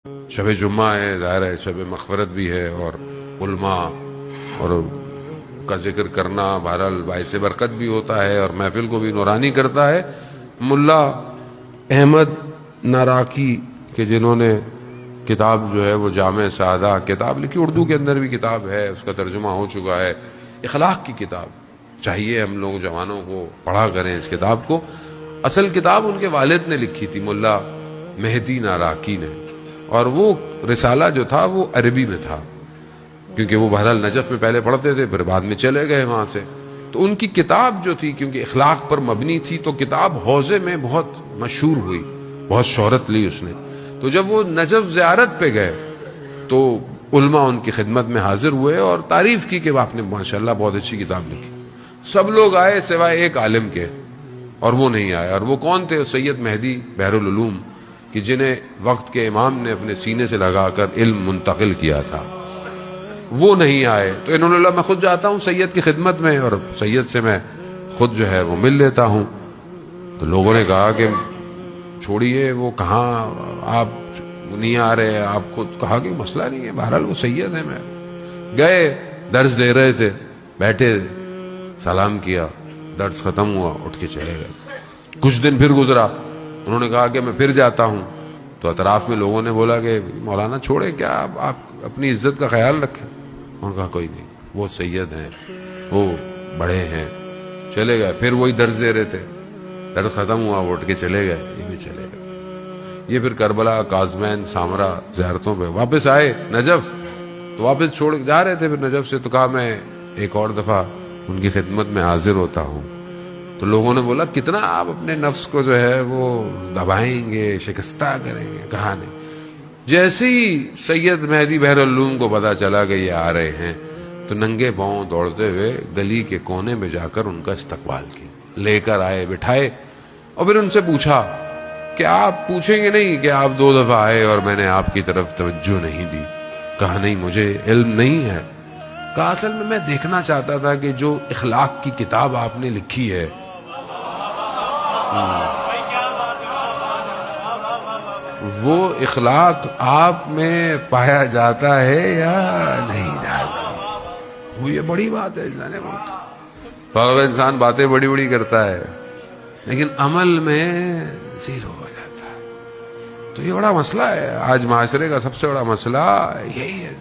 شب جمعہ ہے، ظاہر ہے شب مغفرت بھی ہے، اور علماء اور کا ذکر کرنا بہرحال باعث برکت بھی ہوتا ہے اور محفل کو بھی نورانی کرتا ہے۔ ملا احمد ناراکی کہ جنہوں نے کتاب جو ہے وہ جامع سعادہ کتاب لکھی، اردو کے اندر بھی کتاب ہے، اس کا ترجمہ ہو چکا ہے، اخلاق کی کتاب، چاہیے ہم لوگ جوانوں کو پڑھا کریں اس کتاب کو۔ اصل کتاب ان کے والد نے لکھی تھی، ملا مہدی ناراکی نے، اور وہ رسالہ جو تھا وہ عربی میں تھا، کیونکہ وہ بہرحال نجف میں پہلے پڑھتے تھے، پھر بعد میں چلے گئے وہاں سے، تو ان کی کتاب جو تھی کیونکہ اخلاق پر مبنی تھی تو کتاب حوزے میں بہت مشہور ہوئی، بہت شہرت لی اس نے۔ تو جب وہ نجف زیارت پہ گئے تو علماء ان کی خدمت میں حاضر ہوئے اور تعریف کی کہ آپ نے ماشاءاللہ بہت اچھی کتاب لکھی۔ سب لوگ آئے سوائے ایک عالم کے، اور وہ نہیں آئے، اور وہ کون تھے؟ سید مہدی بحر العلوم، کہ جنہیں وقت کے امام نے اپنے سینے سے لگا کر علم منتقل کیا تھا، وہ نہیں آئے۔ تو انہوں نے کہا میں خود جاتا ہوں سید کی خدمت میں اور سید سے میں خود جو ہے وہ مل لیتا ہوں۔ تو لوگوں نے کہا کہ چھوڑیے، وہ کہاں آپ نہیں آ رہے، آپ خود کہا کہ مسئلہ نہیں ہے، بہرحال وہ سید ہیں۔ میں گئے، درس دے رہے تھے، بیٹھے، سلام کیا، درس ختم ہوا، اٹھ کے چلے گئے۔ کچھ دن پھر گزرا، انہوں نے کہا کہ میں پھر جاتا ہوں، تو اطراف میں لوگوں نے بولا کہ مولانا چھوڑے کیا، آپ اپنی عزت کا خیال رکھیں۔ انہوں نے کہا کوئی نہیں، وہ سید ہیں، وہ بڑے ہیں، چلے گئے۔ پھر وہی درس دے رہے تھے، درس ختم ہوا، وہ اٹھ کے چلے گئے، یہ بھی چلے گئے۔ یہ پھر کربلا، کاظمین، سامرا زیارتوں پہ واپس آئے نجف، تو واپس چھوڑ جا رہے تھے پھر نجف سے، تو کہا میں ایک اور دفعہ ان کی خدمت میں حاضر ہوتا ہوں۔ تو لوگوں نے بولا کتنا آپ اپنے نفس کو جو ہے وہ دبائیں گے، شکستہ کریں گے؟ کہا نہیں۔ جیسے ہی سید مہدی بحر العلوم کو پتا چلا کہ یہ آ رہے ہیں تو ننگے پاؤں دوڑتے ہوئے گلی کے کونے میں جا کر ان کا استقبال کیا، لے کر آئے، بٹھائے، اور پھر ان سے پوچھا کہ آپ پوچھیں گے نہیں کہ آپ 2 دفعہ آئے اور میں نے آپ کی طرف توجہ نہیں دی؟ کہا نہیں، مجھے علم نہیں ہے۔ کہا اصل میں دیکھنا چاہتا تھا کہ جو اخلاق کی کتاب آپ نے لکھی ہے وہ اخلاق آپ میں پایا جاتا ہے یا نہیں جاتا۔ وہ یہ بڑی بات ہے انسان وقت، اگر انسان باتیں بڑی بڑی کرتا ہے لیکن عمل میں زیرو ہو جاتا ہے، تو یہ بڑا مسئلہ ہے آج معاشرے کا، سب سے بڑا مسئلہ یہی ہے۔